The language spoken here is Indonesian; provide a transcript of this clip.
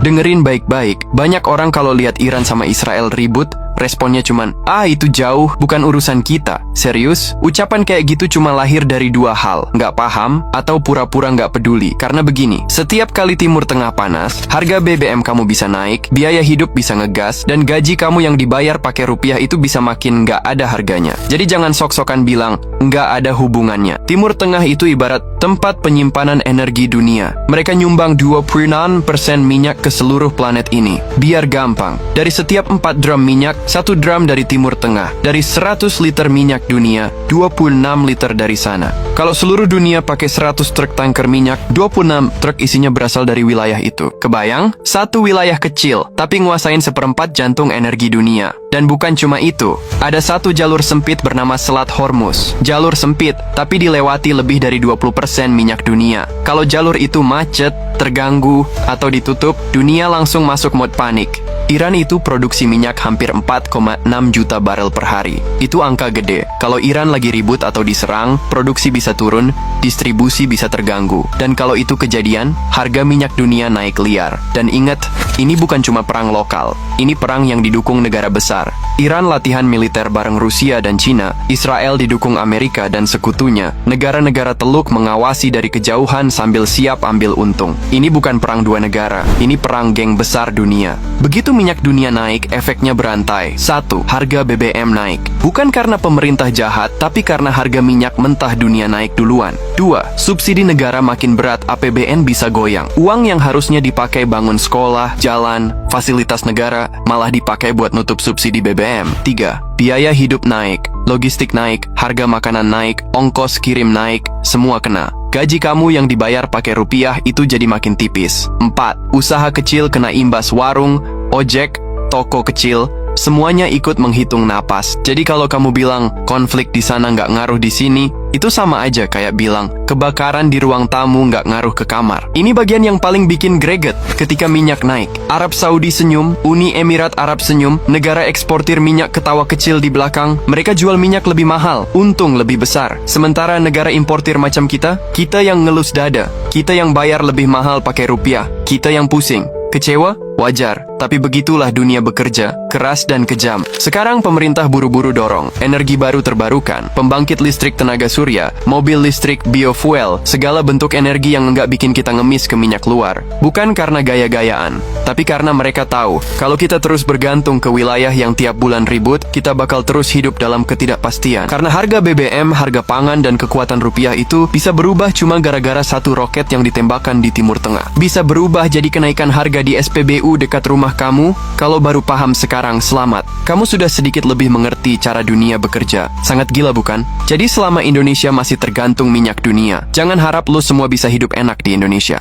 Dengerin baik-baik, banyak orang kalau lihat Iran sama Israel ribut, responnya cuman, itu jauh, bukan urusan kita. Serius? Ucapan kayak gitu cuma lahir dari dua hal, nggak paham atau pura-pura nggak peduli. Karena begini, setiap kali Timur Tengah panas, harga BBM kamu bisa naik, biaya hidup bisa ngegas, dan gaji kamu yang dibayar pakai rupiah itu bisa makin nggak ada harganya. Jadi jangan sok-sokan bilang, nggak ada hubungannya. Timur Tengah itu ibarat tempat penyimpanan energi dunia. Mereka nyumbang 26% minyak ke seluruh planet ini. Biar gampang, dari setiap 4 drum minyak, 1 drum dari Timur Tengah. Dari 100 liter minyak dunia, 26 liter dari sana. Kalau seluruh dunia pakai 100 truk tanker minyak, 26 truk isinya berasal dari wilayah itu. Kebayang? Satu wilayah kecil, tapi nguasain 1/4 jantung energi dunia. Dan bukan cuma itu, ada satu jalur sempit bernama Selat Hormuz. Jalur sempit, tapi dilewati lebih dari 20% minyak dunia. Kalau jalur itu macet, terganggu, atau ditutup, dunia langsung masuk mode panik. Iran itu produksi minyak hampir 4,6 juta barel per hari. Itu angka gede. Kalau Iran lagi ribut atau diserang, produksi bisa turun, distribusi bisa terganggu. Dan kalau itu kejadian, harga minyak dunia naik liar. Dan ingat, ini bukan cuma perang lokal. Ini perang yang didukung negara besar. Iran latihan militer bareng Rusia dan Cina. Israel didukung Amerika dan sekutunya. Negara-negara teluk mengawasi dari kejauhan sambil siap ambil untung. Ini bukan perang dua negara. Ini perang geng besar dunia. Begitu minyak dunia naik, efeknya berantai. 1. Harga BBM naik. Bukan karena pemerintah jahat, tapi karena harga minyak mentah dunia naik duluan. 2. Subsidi negara makin berat, APBN bisa goyang. Uang yang harusnya dipakai bangun sekolah, jalan, fasilitas negara, malah dipakai buat nutup subsidi BBM. 3. Biaya hidup naik, logistik naik, harga makanan naik, ongkos kirim naik, semua kena. Gaji kamu yang dibayar pakai rupiah itu jadi makin tipis. 4. Usaha kecil kena imbas, warung, ojek, toko kecil, semuanya ikut menghitung napas. Jadi kalau kamu bilang konflik di sana nggak ngaruh di sini, itu sama aja kayak bilang kebakaran di ruang tamu nggak ngaruh ke kamar. Ini bagian yang paling bikin greget ketika minyak naik. Arab Saudi senyum, Uni Emirat Arab senyum, negara eksportir minyak ketawa kecil di belakang. Mereka jual minyak lebih mahal, untung lebih besar. Sementara negara importir macam kita yang ngelus dada, kita yang bayar lebih mahal pakai rupiah, kita yang pusing. Kecewa? Wajar, tapi begitulah dunia bekerja, keras dan kejam. Sekarang pemerintah buru-buru dorong energi baru terbarukan, pembangkit listrik tenaga surya, mobil listrik biofuel, segala bentuk energi yang nggak bikin kita ngemis ke minyak luar. Bukan karena gaya-gayaan, tapi karena mereka tahu, kalau kita terus bergantung ke wilayah yang tiap bulan ribut, kita bakal terus hidup dalam ketidakpastian. Karena harga BBM, harga pangan, dan kekuatan rupiah itu bisa berubah cuma gara-gara satu roket yang ditembakkan di Timur Tengah. Bisa berubah jadi kenaikan harga di SPBU dekat rumah kamu. Kalau baru paham sekarang, selamat. Kamu sudah sedikit lebih mengerti cara dunia bekerja. Sangat gila bukan? Jadi selama Indonesia masih tergantung minyak dunia, jangan harap lo semua bisa hidup enak di Indonesia.